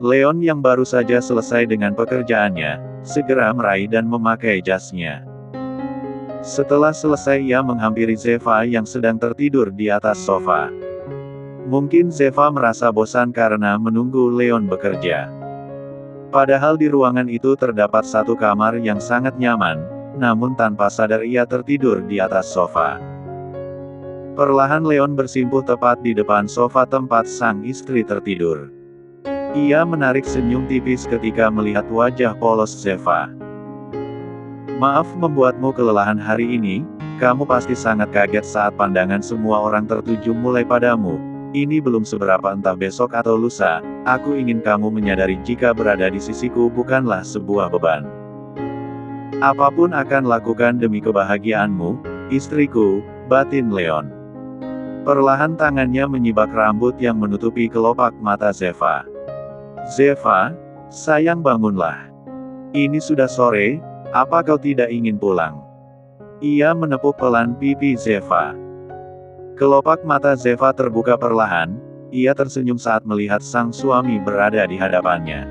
Leon yang baru saja selesai dengan pekerjaannya, segera meraih dan memakai jasnya. Setelah selesai ia menghampiri Zeva yang sedang tertidur di atas sofa. Mungkin Zeva merasa bosan karena menunggu Leon bekerja. Padahal di ruangan itu terdapat satu kamar yang sangat nyaman, namun tanpa sadar ia tertidur di atas sofa. Perlahan Leon bersimpuh tepat di depan sofa tempat sang istri tertidur. Ia menarik senyum tipis ketika melihat wajah polos Zeva. "Maaf membuatmu kelelahan hari ini, kamu pasti sangat kaget saat pandangan semua orang tertuju mulai padamu. Ini belum seberapa, entah besok atau lusa, aku ingin kamu menyadari jika berada di sisiku bukanlah sebuah beban. Apapun akan lakukan demi kebahagiaanmu, istriku," batin Leon. Perlahan tangannya menyibak rambut yang menutupi kelopak mata Zeva. "Zeva, sayang bangunlah. Ini sudah sore, apa kau tidak ingin pulang?" Ia menepuk pelan pipi Zeva. Kelopak mata Zeva terbuka perlahan, ia tersenyum saat melihat sang suami berada di hadapannya.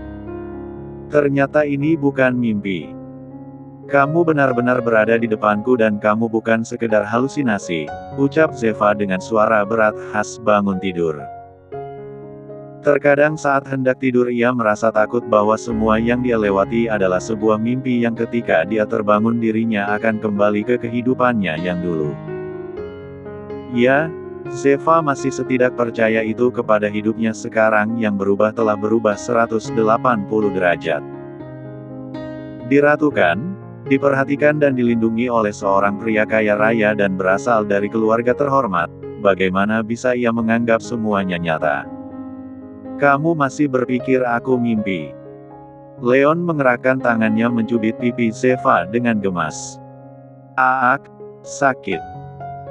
"Ternyata ini bukan mimpi. Kamu benar-benar berada di depanku dan kamu bukan sekedar halusinasi," ucap Zeva dengan suara berat khas bangun tidur. Terkadang saat hendak tidur ia merasa takut bahwa semua yang dia lewati adalah sebuah mimpi yang ketika dia terbangun dirinya akan kembali ke kehidupannya yang dulu. Ya, Zeva masih setidak percaya itu kepada hidupnya sekarang yang telah berubah 180 derajat. Diratukan, diperhatikan dan dilindungi oleh seorang pria kaya raya dan berasal dari keluarga terhormat, bagaimana bisa ia menganggap semuanya nyata? "Kamu masih berpikir aku mimpi?" Leon mengerahkan tangannya mencubit pipi Zeva dengan gemas. "Aak, sakit."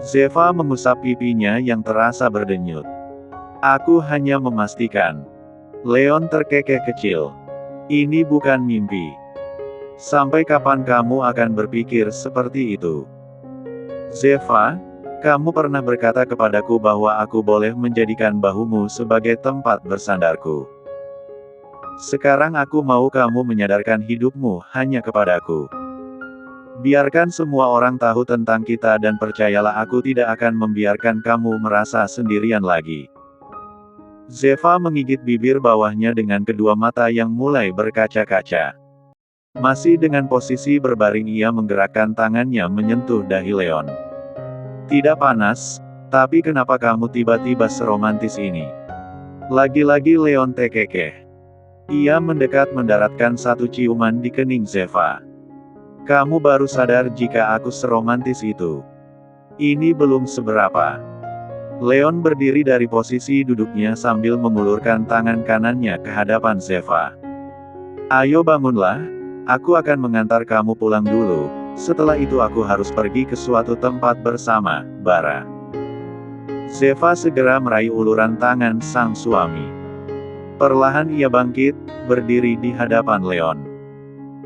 Zeva mengusap pipinya yang terasa berdenyut. "Aku hanya memastikan." Leon terkekeh kecil. "Ini bukan mimpi. Sampai kapan kamu akan berpikir seperti itu? Zeva, kamu pernah berkata kepadaku bahwa aku boleh menjadikan bahumu sebagai tempat bersandarku. Sekarang aku mau kamu menyadarkan hidupmu hanya kepadaku. Biarkan semua orang tahu tentang kita dan percayalah aku tidak akan membiarkan kamu merasa sendirian lagi." Zeva menggigit bibir bawahnya dengan kedua mata yang mulai berkaca-kaca. Masih dengan posisi berbaring ia menggerakkan tangannya menyentuh dahi Leon. "Tidak panas, tapi kenapa kamu tiba-tiba seromantis ini?" Lagi-lagi Leon terkekeh. Ia mendekat mendaratkan satu ciuman di kening Zeva. "Kamu baru sadar jika aku seromantis itu? Ini belum seberapa." Leon berdiri dari posisi duduknya sambil mengulurkan tangan kanannya ke hadapan Zeva. "Ayo bangunlah, aku akan mengantar kamu pulang dulu. Setelah itu aku harus pergi ke suatu tempat bersama Bara." Zeva segera meraih uluran tangan sang suami. Perlahan ia bangkit, berdiri di hadapan Leon.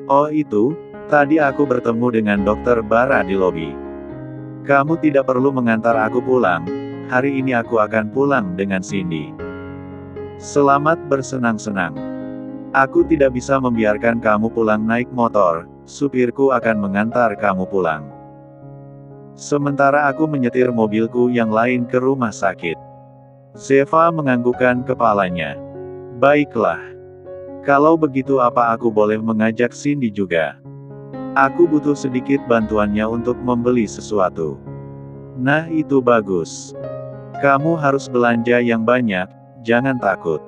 "Oh itu, tadi aku bertemu dengan Dokter Bara di lobi. Kamu tidak perlu mengantar aku pulang, hari ini aku akan pulang dengan Cindy. Selamat bersenang-senang. Aku tidak bisa membiarkan kamu pulang naik motor, supirku akan mengantar kamu pulang. Sementara aku menyetir mobilku yang lain ke rumah sakit." Zeva menganggukkan kepalanya. "Baiklah. Kalau begitu apa aku boleh mengajak Cindy juga? Aku butuh sedikit bantuannya untuk membeli sesuatu." "Nah itu bagus. Kamu harus belanja yang banyak, jangan takut.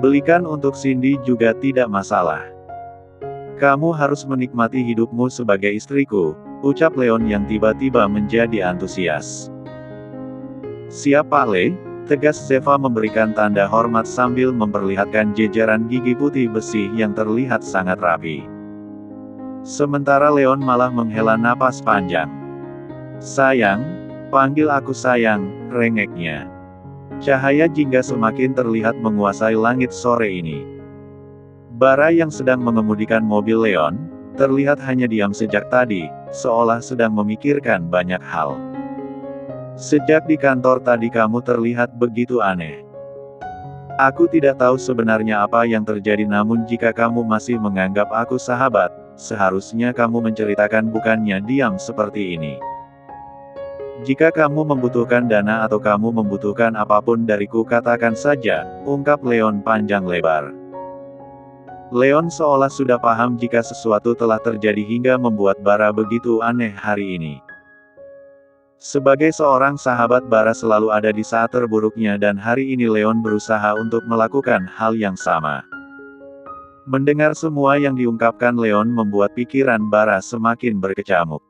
Belikan untuk Cindy juga tidak masalah. Kamu harus menikmati hidupmu sebagai istriku," ucap Leon yang tiba-tiba menjadi antusias. "Siap Pak Le," tegas Zeva memberikan tanda hormat sambil memperlihatkan jejeran gigi putih besi yang terlihat sangat rapi. Sementara Leon malah menghela napas panjang. "Sayang, panggil aku sayang," rengeknya. Cahaya jingga semakin terlihat menguasai langit sore ini. Bara yang sedang mengemudikan mobil Leon, terlihat hanya diam sejak tadi, seolah sedang memikirkan banyak hal. "Sejak di kantor tadi kamu terlihat begitu aneh. Aku tidak tahu sebenarnya apa yang terjadi, namun jika kamu masih menganggap aku sahabat, seharusnya kamu menceritakan, bukannya diam seperti ini. Jika kamu membutuhkan dana atau kamu membutuhkan apapun dariku, katakan saja, ungkap Leon panjang lebar. Leon seolah sudah paham jika sesuatu telah terjadi hingga membuat Bara begitu aneh hari ini. Sebagai seorang sahabat, Bara selalu ada di saat terburuknya, dan hari ini Leon berusaha untuk melakukan hal yang sama. Mendengar semua yang diungkapkan Leon membuat pikiran Bara semakin berkecamuk.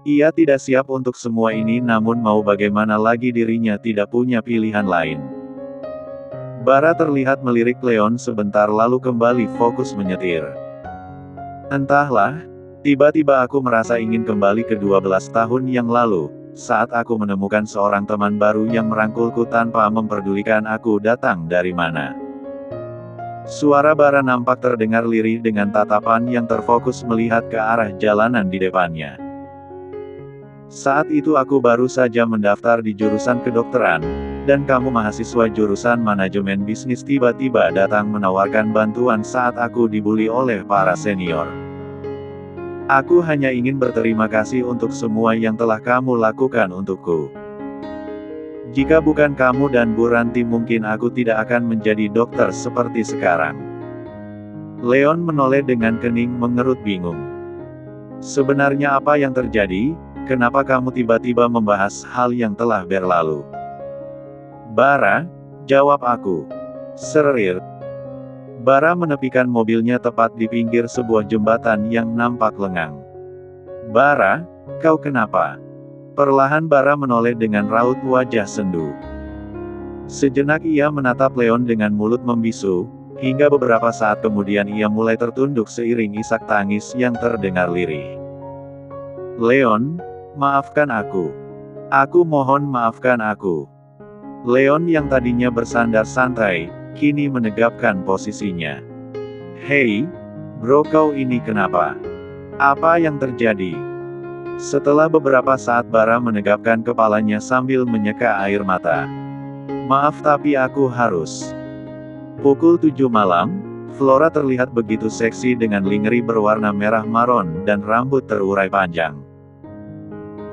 Ia tidak siap untuk semua ini, namun mau bagaimana lagi, dirinya tidak punya pilihan lain. Bara terlihat melirik Leon sebentar lalu kembali fokus menyetir. Entahlah, tiba-tiba aku merasa ingin kembali ke 12 tahun yang lalu, saat aku menemukan seorang teman baru yang merangkulku tanpa memperdulikan aku datang dari mana. Suara Bara nampak terdengar lirih dengan tatapan yang terfokus melihat ke arah jalanan di depannya. Saat itu aku baru saja mendaftar di jurusan kedokteran, dan kamu mahasiswa jurusan manajemen bisnis tiba-tiba datang menawarkan bantuan saat aku dibully oleh para senior. Aku hanya ingin berterima kasih untuk semua yang telah kamu lakukan untukku. Jika bukan kamu dan Bu Ranti, mungkin aku tidak akan menjadi dokter seperti sekarang. Leon menoleh dengan kening mengerut bingung. Sebenarnya apa yang terjadi? Kenapa kamu tiba-tiba membahas hal yang telah berlalu? Bara, jawab aku. Serir. Bara menepikan mobilnya tepat di pinggir sebuah jembatan yang nampak lengang. Bara, kau kenapa? Perlahan Bara menoleh dengan raut wajah sendu. Sejenak ia menatap Leon dengan mulut membisu, hingga beberapa saat kemudian ia mulai tertunduk seiring isak tangis yang terdengar lirih. Leon, maafkan aku. Aku mohon maafkan aku. Leon yang tadinya bersandar santai, kini menegapkan posisinya. Hei, bro, kau ini kenapa? Apa yang terjadi? Setelah beberapa saat Bara menegapkan kepalanya sambil menyeka air mata. Maaf tapi aku harus. Pukul 7 malam, Flora terlihat begitu seksi dengan lingerie berwarna merah maron dan rambut terurai panjang.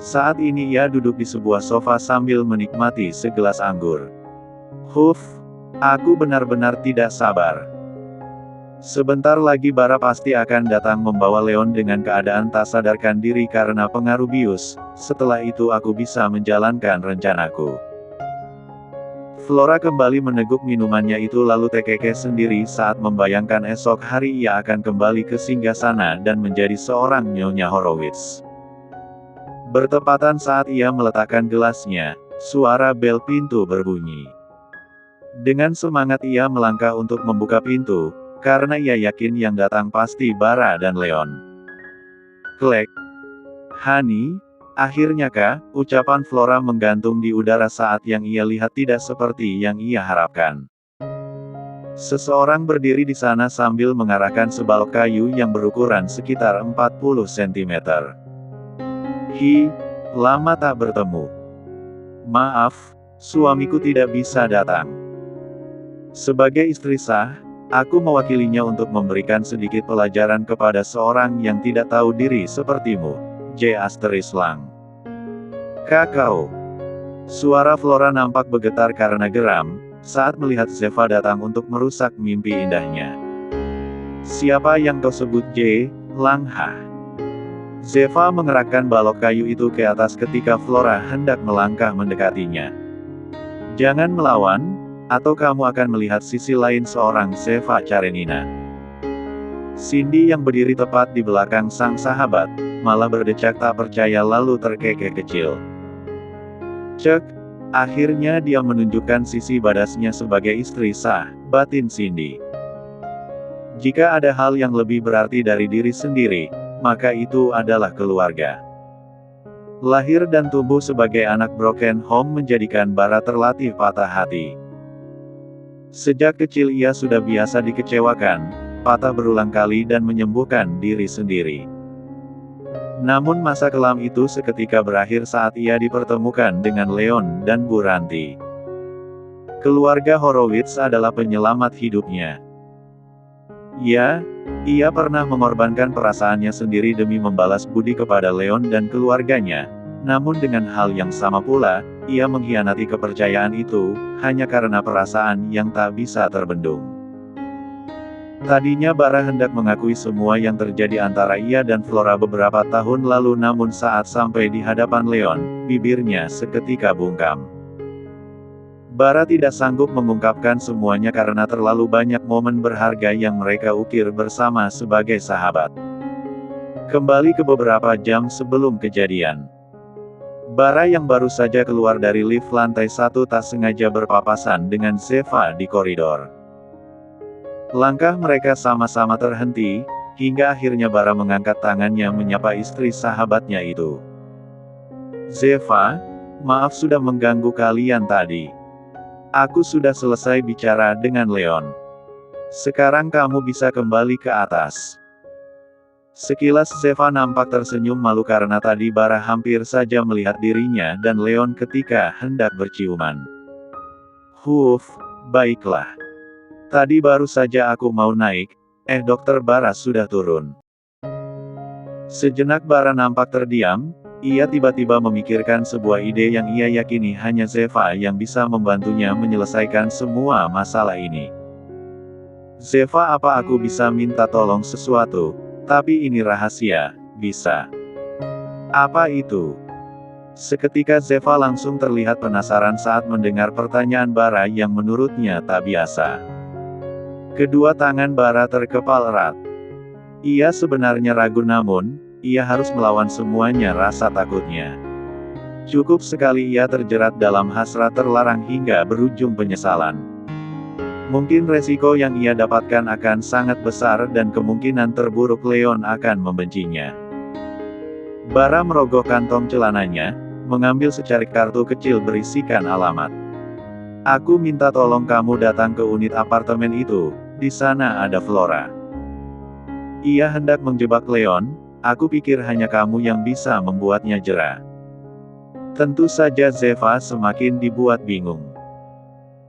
Saat ini ia duduk di sebuah sofa sambil menikmati segelas anggur. Huff, aku benar-benar tidak sabar. Sebentar lagi Bara pasti akan datang membawa Leon dengan keadaan tak sadarkan diri karena pengaruh bius, setelah itu aku bisa menjalankan rencanaku. Flora kembali meneguk minumannya itu lalu tekeke sendiri saat membayangkan esok hari ia akan kembali ke singgasana dan menjadi seorang Nyonya Horowitz. Bertepatan saat ia meletakkan gelasnya, suara bel pintu berbunyi. Dengan semangat ia melangkah untuk membuka pintu, karena ia yakin yang datang pasti Bara dan Leon. Klek. Hani, akhirnya kah? Ucapan Flora menggantung di udara saat yang ia lihat tidak seperti yang ia harapkan. Seseorang berdiri di sana sambil mengarahkan sebalok kayu yang berukuran sekitar 40 cm. Hi, lama tak bertemu. Maaf, suamiku tidak bisa datang. Sebagai istri sah, aku mewakilinya untuk memberikan sedikit pelajaran kepada seorang yang tidak tahu diri sepertimu. J. Lang. Kakao. Suara Flora nampak bergetar karena geram, saat melihat Zeva datang untuk merusak mimpi indahnya. Siapa yang kau sebut J. Lang? Zeva mengerahkan balok kayu itu ke atas ketika Flora hendak melangkah mendekatinya. Jangan melawan, atau kamu akan melihat sisi lain seorang Zeva Karenina. Cindy yang berdiri tepat di belakang sang sahabat, malah berdecak tak percaya lalu terkekeh kecil. Cek, akhirnya dia menunjukkan sisi badasnya sebagai istri sah, batin Cindy. Jika ada hal yang lebih berarti dari diri sendiri, maka itu adalah keluarga. Lahir dan tumbuh sebagai anak broken home menjadikan Bara terlatih patah hati. Sejak kecil ia sudah biasa dikecewakan, patah berulang kali dan menyembuhkan diri sendiri. Namun masa kelam itu seketika berakhir saat ia dipertemukan dengan Leon dan Bu Ranti. Keluarga Horowitz adalah penyelamat hidupnya. Ya, ia pernah mengorbankan perasaannya sendiri demi membalas budi kepada Leon dan keluarganya. Namun dengan hal yang sama pula, ia mengkhianati kepercayaan itu, hanya karena perasaan yang tak bisa terbendung. Tadinya Bara hendak mengakui semua yang terjadi antara ia dan Flora beberapa tahun lalu, namun saat sampai di hadapan Leon, bibirnya seketika bungkam. Bara tidak sanggup mengungkapkan semuanya karena terlalu banyak momen berharga yang mereka ukir bersama sebagai sahabat. Kembali ke beberapa jam sebelum kejadian. Bara yang baru saja keluar dari lift lantai 1 tak sengaja berpapasan dengan Zeva di koridor. Langkah mereka sama-sama terhenti, hingga akhirnya Bara mengangkat tangannya menyapa istri sahabatnya itu. "Zeva, maaf sudah mengganggu kalian tadi. Aku sudah selesai bicara dengan Leon. Sekarang kamu bisa kembali ke atas." Sekilas Zeva nampak tersenyum malu karena tadi Bara hampir saja melihat dirinya dan Leon ketika hendak berciuman. Baiklah. Tadi baru saja aku mau naik, Dokter Bara sudah turun." Sejenak Bara nampak terdiam, ia tiba-tiba memikirkan sebuah ide yang ia yakini hanya Zeva yang bisa membantunya menyelesaikan semua masalah ini. "Zeva, apa aku bisa minta tolong sesuatu? Tapi ini rahasia, bisa." "Apa itu?" Seketika Zeva langsung terlihat penasaran saat mendengar pertanyaan Bara yang menurutnya tak biasa. Kedua tangan Bara terkepal erat. Ia sebenarnya ragu, namun ia harus melawan semuanya rasa takutnya. Cukup sekali ia terjerat dalam hasrat terlarang hingga berujung penyesalan. Mungkin resiko yang ia dapatkan akan sangat besar dan kemungkinan terburuk Leon akan membencinya. Bara merogoh kantong celananya, mengambil secarik kartu kecil berisikan alamat. "Aku minta tolong kamu datang ke unit apartemen itu, di sana ada Flora." Ia hendak menjebak Leon, "Aku pikir hanya kamu yang bisa membuatnya jera." Tentu saja Zeva semakin dibuat bingung.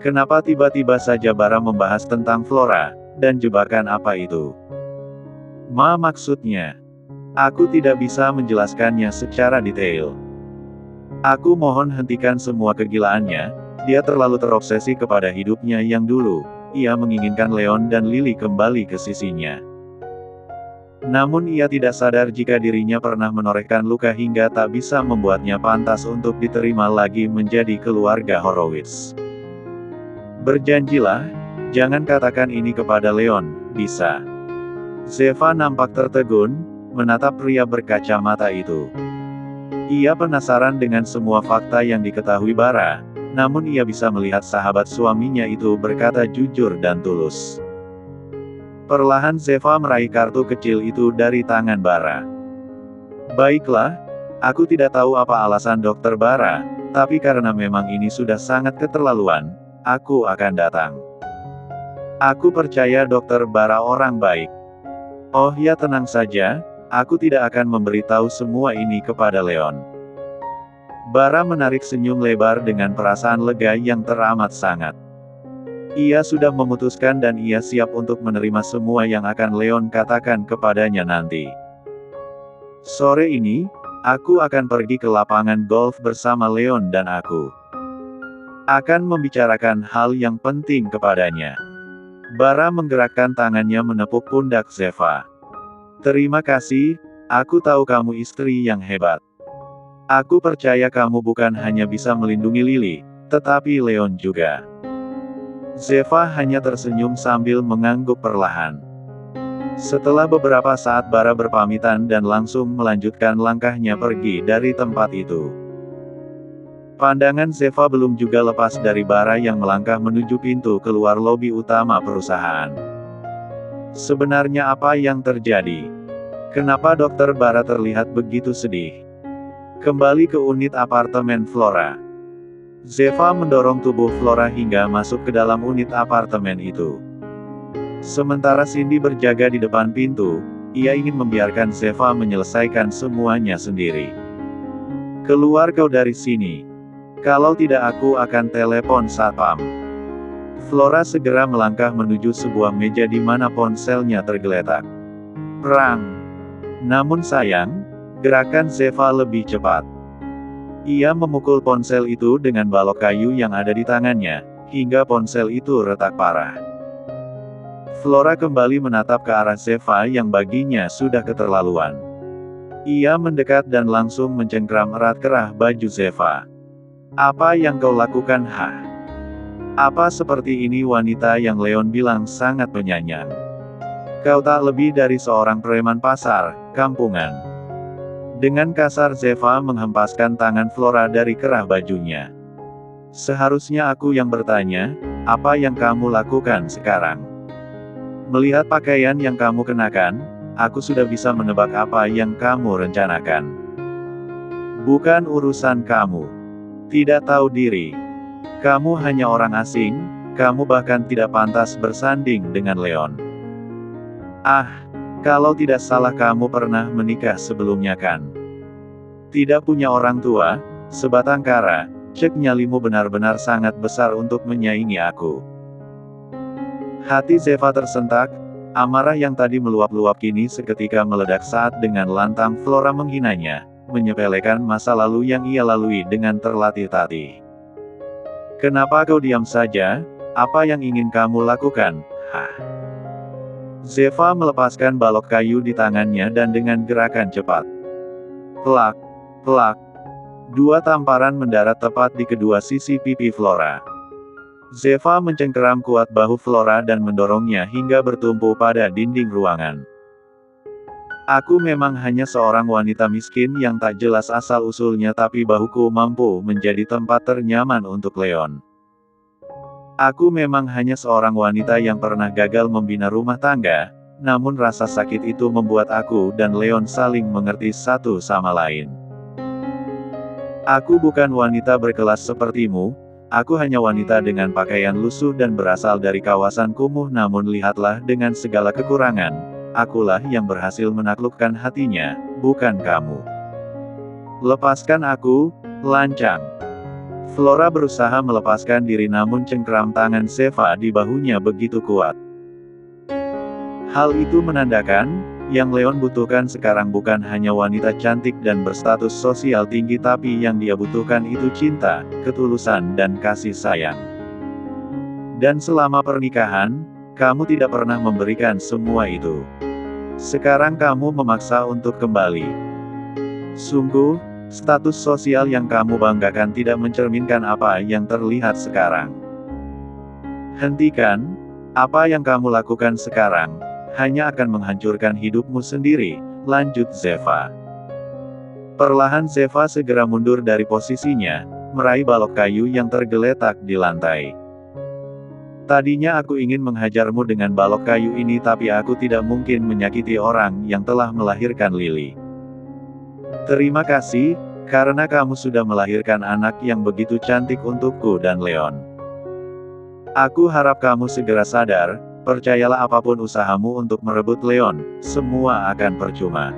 Kenapa tiba-tiba saja Bara membahas tentang Flora, dan jebakan apa itu? Maksudnya? Aku tidak bisa menjelaskannya secara detail. Aku mohon hentikan semua kegilaannya, dia terlalu terobsesi kepada hidupnya yang dulu. Ia menginginkan Leon dan Lily kembali ke sisinya. Namun ia tidak sadar jika dirinya pernah menorehkan luka hingga tak bisa membuatnya pantas untuk diterima lagi menjadi keluarga Horowitz. "Berjanjilah, jangan katakan ini kepada Leon, bisa?" Zeva nampak tertegun, menatap pria berkacamata itu. Ia penasaran dengan semua fakta yang diketahui Bara, namun ia bisa melihat sahabat suaminya itu berkata jujur dan tulus. Perlahan Zeva meraih kartu kecil itu dari tangan Bara. "Baiklah, aku tidak tahu apa alasan Dokter Bara, tapi karena memang ini sudah sangat keterlaluan, aku akan datang. Aku percaya Dokter Bara orang baik." "Oh ya, tenang saja, aku tidak akan memberitahu semua ini kepada Leon." Bara menarik senyum lebar dengan perasaan lega yang teramat sangat. Ia sudah memutuskan dan ia siap untuk menerima semua yang akan Leon katakan kepadanya nanti. "Sore ini, aku akan pergi ke lapangan golf bersama Leon dan aku akan membicarakan hal yang penting kepadanya." Bara menggerakkan tangannya menepuk pundak Zeva. "Terima kasih, aku tahu kamu istri yang hebat. Aku percaya kamu bukan hanya bisa melindungi Lily, tetapi Leon juga." Zeva hanya tersenyum sambil mengangguk perlahan. Setelah beberapa saat Bara berpamitan dan langsung melanjutkan langkahnya pergi dari tempat itu. Pandangan Zeva belum juga lepas dari Bara yang melangkah menuju pintu keluar lobi utama perusahaan. Sebenarnya apa yang terjadi? Kenapa Dokter Bara terlihat begitu sedih? Kembali ke unit apartemen Flora. Zeva mendorong tubuh Flora hingga masuk ke dalam unit apartemen itu. Sementara Cindy berjaga di depan pintu, ia ingin membiarkan Zeva menyelesaikan semuanya sendiri. "Keluar kau dari sini. Kalau tidak aku akan telepon satpam." Flora segera melangkah menuju sebuah meja di mana ponselnya tergeletak. Perang. Namun sayang, gerakan Zeva lebih cepat. Ia memukul ponsel itu dengan balok kayu yang ada di tangannya, hingga ponsel itu retak parah. Flora kembali menatap ke arah Zeva yang baginya sudah keterlaluan. Ia mendekat dan langsung mencengkram erat kerah baju Zeva. "Apa yang kau lakukan, Hah? Apa seperti ini?" wanita yang Leon bilang sangat penyayang. "Kau tak lebih dari seorang preman pasar, kampungan." Dengan kasar Zeva menghempaskan tangan Flora dari kerah bajunya. "Seharusnya aku yang bertanya, apa yang kamu lakukan sekarang? Melihat pakaian yang kamu kenakan, aku sudah bisa menebak apa yang kamu rencanakan. Bukan urusan kamu. Tidak tahu diri. Kamu hanya orang asing, kamu bahkan tidak pantas bersanding dengan Leon. Ah, kalau tidak salah kamu pernah menikah sebelumnya kan? Tidak punya orang tua, sebatang kara, cek nyalimu benar-benar sangat besar untuk menyaingi aku." Hati Zeva tersentak, amarah yang tadi meluap-luap kini seketika meledak saat dengan lantang Flora menghinanya, menyepelekan masa lalu yang ia lalui dengan terlatih-tatih. "Kenapa kau diam saja? Apa yang ingin kamu lakukan, Hah?" Zeva melepaskan balok kayu di tangannya dan dengan gerakan cepat. Plak, plak. Dua tamparan mendarat tepat di kedua sisi pipi Flora. Zeva mencengkeram kuat bahu Flora dan mendorongnya hingga bertumpu pada dinding ruangan. "Aku memang hanya seorang wanita miskin yang tak jelas asal-usulnya, tapi bahuku mampu menjadi tempat ternyaman untuk Leon. Aku memang hanya seorang wanita yang pernah gagal membina rumah tangga, namun rasa sakit itu membuat aku dan Leon saling mengerti satu sama lain. Aku bukan wanita berkelas sepertimu, aku hanya wanita dengan pakaian lusuh dan berasal dari kawasan kumuh, namun lihatlah dengan segala kekurangan, akulah yang berhasil menaklukkan hatinya, bukan kamu. Lepaskan aku, lancang." Flora berusaha melepaskan diri namun cengkeram tangan Zeva di bahunya begitu kuat. Hal itu menandakan, yang Leon butuhkan sekarang bukan hanya wanita cantik dan berstatus sosial tinggi, tapi yang dia butuhkan itu cinta, ketulusan dan kasih sayang. "Dan selama pernikahan, kamu tidak pernah memberikan semua itu. Sekarang kamu memaksa untuk kembali. Sungguh, status sosial yang kamu banggakan tidak mencerminkan apa yang terlihat sekarang. Hentikan, apa yang kamu lakukan sekarang, hanya akan menghancurkan hidupmu sendiri," lanjut Zeva. Perlahan Zeva segera mundur dari posisinya, meraih balok kayu yang tergeletak di lantai. "Tadinya aku ingin menghajarmu dengan balok kayu ini, tapi aku tidak mungkin menyakiti orang yang telah melahirkan Lily. Terima kasih, karena kamu sudah melahirkan anak yang begitu cantik untukku dan Leon. Aku harap kamu segera sadar, percayalah apapun usahamu untuk merebut Leon, semua akan percuma.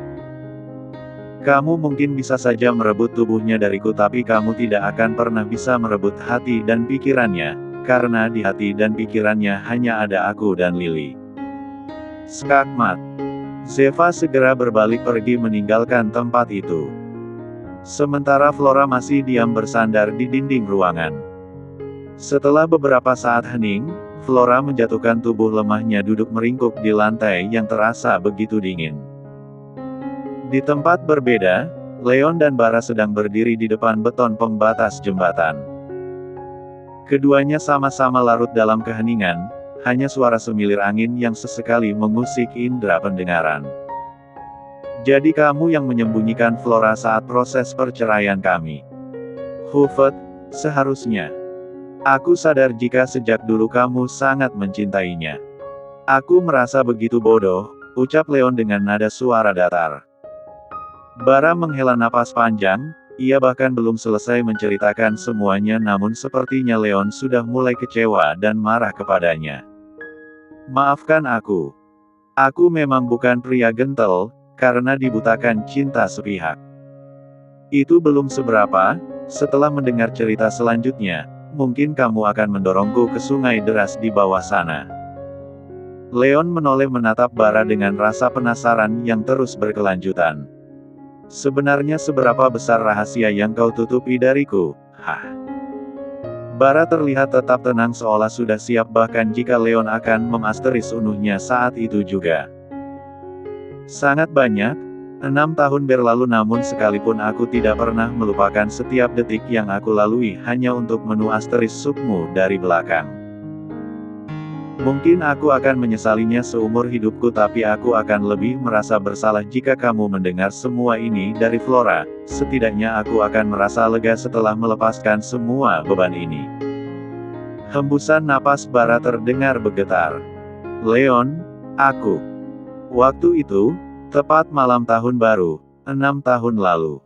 Kamu mungkin bisa saja merebut tubuhnya dariku, tapi kamu tidak akan pernah bisa merebut hati dan pikirannya, karena di hati dan pikirannya hanya ada aku dan Lily." Skakmat. Zeva segera berbalik pergi meninggalkan tempat itu. Sementara Flora masih diam bersandar di dinding ruangan. Setelah beberapa saat hening, Flora menjatuhkan tubuh lemahnya duduk meringkuk di lantai yang terasa begitu dingin. Di tempat berbeda, Leon dan Bara sedang berdiri di depan beton pembatas jembatan. Keduanya sama-sama larut dalam keheningan, hanya suara semilir angin yang sesekali mengusik indera pendengaran. "Jadi kamu yang menyembunyikan Flora saat proses perceraian kami. Hufet, seharusnya. Aku sadar jika sejak dulu kamu sangat mencintainya. Aku merasa begitu bodoh," ucap Leon dengan nada suara datar. Bara menghela napas panjang, ia bahkan belum selesai menceritakan semuanya, namun sepertinya Leon sudah mulai kecewa dan marah kepadanya. "Maafkan aku. Aku memang bukan pria gentle, karena dibutakan cinta sepihak." Itu belum seberapa, setelah mendengar cerita selanjutnya, mungkin kamu akan mendorongku ke sungai deras di bawah sana. Leon menoleh menatap Bara dengan rasa penasaran yang terus berkelanjutan. Sebenarnya seberapa besar rahasia yang kau tutupi dariku? Hah? Bara terlihat tetap tenang seolah sudah siap bahkan jika Leon akan memasteris unuhnya saat itu juga. Sangat banyak. 6 tahun berlalu namun sekalipun aku tidak pernah melupakan setiap detik yang aku lalui hanya untuk menu asteris supmu dari belakang. Mungkin aku akan menyesalinya seumur hidupku tapi aku akan lebih merasa bersalah jika kamu mendengar semua ini dari Flora, setidaknya aku akan merasa lega setelah melepaskan semua beban ini. Hembusan napas Bara terdengar bergetar. Leon, aku. Waktu itu, tepat malam tahun baru, 6 tahun lalu.